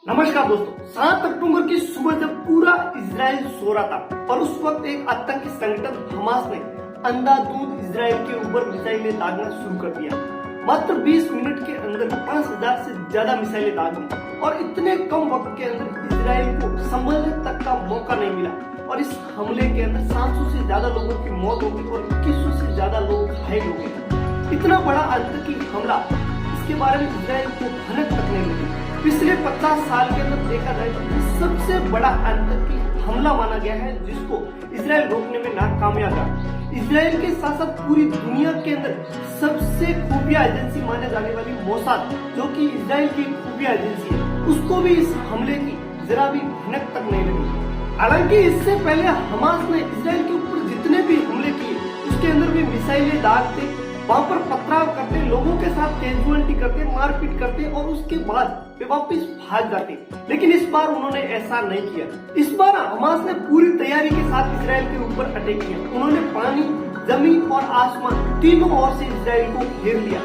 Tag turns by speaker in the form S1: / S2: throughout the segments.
S1: नमस्कार दोस्तों, 7 अक्टूबर की सुबह जब पूरा इजराइल सो रहा था और उस वक्त एक आतंकी संगठन हमास ने अंधाधुंध इजराइल के ऊपर मिसाइलें दागना शुरू कर दिया। मात्र 20 मिनट के अंदर 5000 से ज्यादा मिसाइलें दागी और इतने कम वक्त के अंदर इजराइल को संभलने तक का मौका नहीं मिला और इस हमले के अंदर 700 से ज्यादा लोगों की मौत हो गई और 2100 से ज्यादा लोग घायल हो गए। इतना बड़ा आतंकी हमला, इसके बारे में इजराइल को भनक तक नहीं लगी। पिछले 50 साल के अंदर देखा जाए तो ये सबसे बड़ा आतंकी हमला माना गया है जिसको इजराइल रोकने में नाकामयाब रहा। इजराइल के साथ साथ पूरी दुनिया के अंदर सबसे खुफिया एजेंसी माने जाने वाली मोसाद, जो कि इजराइल की खुफिया एजेंसी है, उसको भी इस हमले की जरा भी भनक तक नहीं लगी। हालांकि इससे पहले हमास ने इजराइल के ऊपर जितने भी हमले किए उसके अंदर भी मिसाइलें दागते, वहां पर पथराव करते, लोगों के साथ कैजुअलिटी करते, मारपीट करते और उसके बाद वे वापस भाग जाते। लेकिन इस बार उन्होंने ऐसा नहीं किया। इस बार हमास ने पूरी तैयारी के साथ इजराइल के ऊपर अटैक किया। उन्होंने पानी, जमीन और आसमान तीनों ओर से इजराइल को घेर लिया।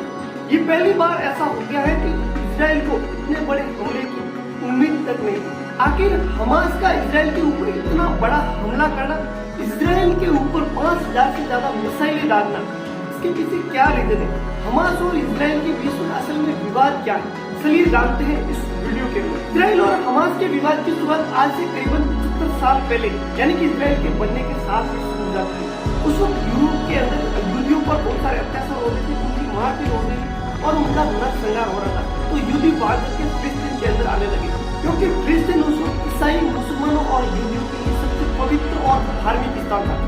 S1: ये पहली बार ऐसा हो गया है कि इजराइल को इतने बड़े हमले की उम्मीद तक नहीं थी। आखिर हमास का इजराइल के ऊपर इतना बड़ा हमला करना, इजराइल के ऊपर 5000 से ज्यादा मिसाइलें दागना, इसके पीछे क्या रीजन है? हमास और इजराइल के बीच में असल में विवाद क्या है? चलिए जानते हैं इस वीडियो के अंदर। इजराइल और हमास के विवाद की शुरुआत आज से करीबन 75 साल पहले, यानी कि इजराइल के बनने के साथ ही शुरू हो जाती है। उस वक्त यूरोप के अंदर यहूदियों पर बहुत सारे अत्याचार हो रहे थे, उनकी मारपीट हो रही थी और उनका नरसंहार हो रहा था। तो यहूदी भाग के फिलिस्तीन के अंदर आने लगे, क्योंकि फिलिस्तीन उस वक्त ईसाई, मुसलमानों और यहूदियों के लिए सबसे पवित्र और धार्मिक स्थान था।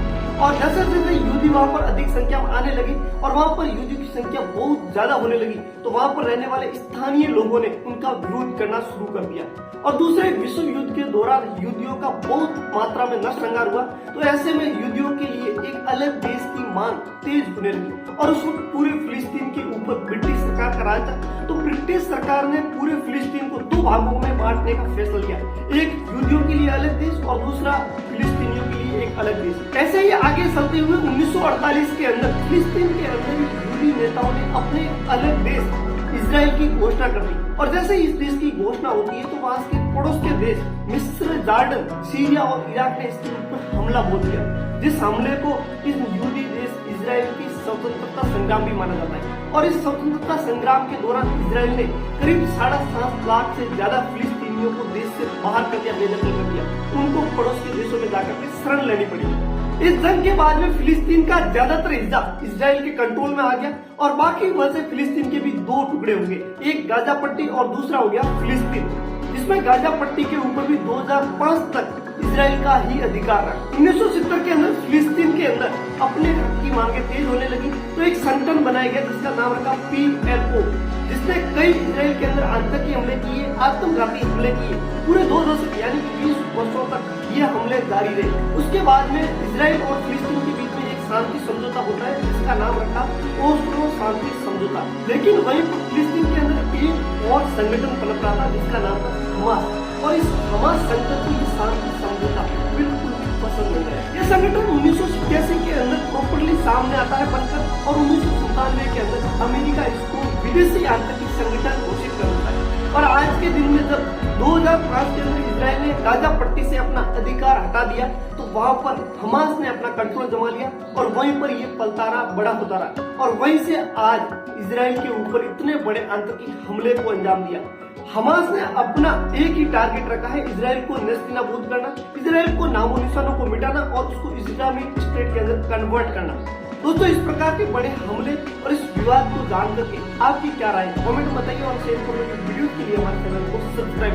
S1: और जैसे जैसे यहूदी वहां पर अधिक संख्या में आने लगे और वहां पर यहूदियों की संख्या बहुत ज्यादा होने लगी, तो वहां पर रहने वाले स्थानीय लोगों ने उनका विरोध करना शुरू कर दिया। और दूसरे विश्व युद्ध के दौरान यहूदियों का बहुत मात्रा में नरसंहार हुआ। तो ऐसे में यहूदियों के लिए एक अलग देश की मांग तेज होने लगी और उस वक्त पूरे फिलिस्तीन के ऊपर ब्रिटिश सरकार का राज था। तो ब्रिटिश सरकार ने पूरे फिलिस्तीन को 2 भागों में बांटने का फैसला लिया, एक यहूदियों के लिए अलग देश और दूसरा फिलिस्तीनियों के लिए एक अलग देश। ऐसे ही आगे चलते हुए 1948 के अंदर फिलिस्तीन के अंदर यहूदी नेताओं ने अपने अलग देश इजराइल की घोषणा कर दी। और जैसे इस देश की घोषणा होती है तो वहां के पड़ोस के देश मिस्र, जॉर्डन, सीरिया और इराक ने इसके ऊपर हमला बोल दिया, जिस हमले को इस यहूदी देश इजराइल की स्वतंत्रता संग्राम भी माना जाता है। और इस स्वतंत्रता संग्राम के दौरान इजराइल ने करीब 7.5 लाख से ज्यादा फिलिस्तीनियों को देश से बाहर कर दिया, बेदखल कर दिया। उनको पड़ोस के देशों में जाकर के शरण लेनी पड़ी। इस जंग के बाद में फिलिस्तीन का ज्यादातर हिस्सा इजराइल के कंट्रोल में आ गया और बाकी वजह से फिलिस्तीन के भी 2 टुकड़े होंगे, एक गाजा पट्टी और दूसरा हो गया फिलिस्तीन, जिसमें गाजा पट्टी के ऊपर भी 2005 तक इजराइल का ही अधिकार रहा। 1970 के अंदर फिलिस्तीन के अंदर अपने हक की मांगे तेज होने लगी, तो एक संगठन बनाया गया जिसका नाम रखा PLO, जिसने कई इजराइल के अंदर आतंकी हमले किए, आत्मघाती हमले किए। पूरे 2 दशक यानी कि 20 वर्षों तक ये हमले जारी रहे। उसके बाद में इजराइल और फिलिस्तीन के बीच में एक शांति समझौता होता है जिसका नाम रखा ओस्लो शांति समझौता। लेकिन वहीं पर फिलिस्तीन के अंदर एक और संगठन पनप रहा था जिसका नाम था हमास, और इस हमास संगठन को शांति समझौता बिल्कुल पसंद नहीं है। यह संगठन 1987 के अंदर प्रॉपरली सामने आता है बनकर और 1997 के अंदर अमेरिका इसको विदेशी आतंकी संगठन घोषित कर देता है। और आज के दिन में जब 2005 के अंदर इजराइल ने गाजा पट्टी से अपना अधिकार हटा दिया, तो वहां पर हमास ने अपना कंट्रोल जमा लिया और वहीं पर ये पलता बड़ा होता रहा और वहीं से आज इजराइल के ऊपर इतने बड़े आतंकी हमले को अंजाम दिया। हमास ने अपना एक ही टारगेट रखा है, इजराइल को नेस्तनाबूद करना, इजराइल को नामो निशानों को मिटाना और उसको इस्लामिक स्टेट के अंदर कन्वर्ट करना। दोस्तों, इस प्रकार के बड़े हमले और इस विवाद को जान करके आपकी क्या राय है? कमेंट बताइए और शेयर कमेंट वीडियो के लिए हमारे चैनल को सब्सक्राइब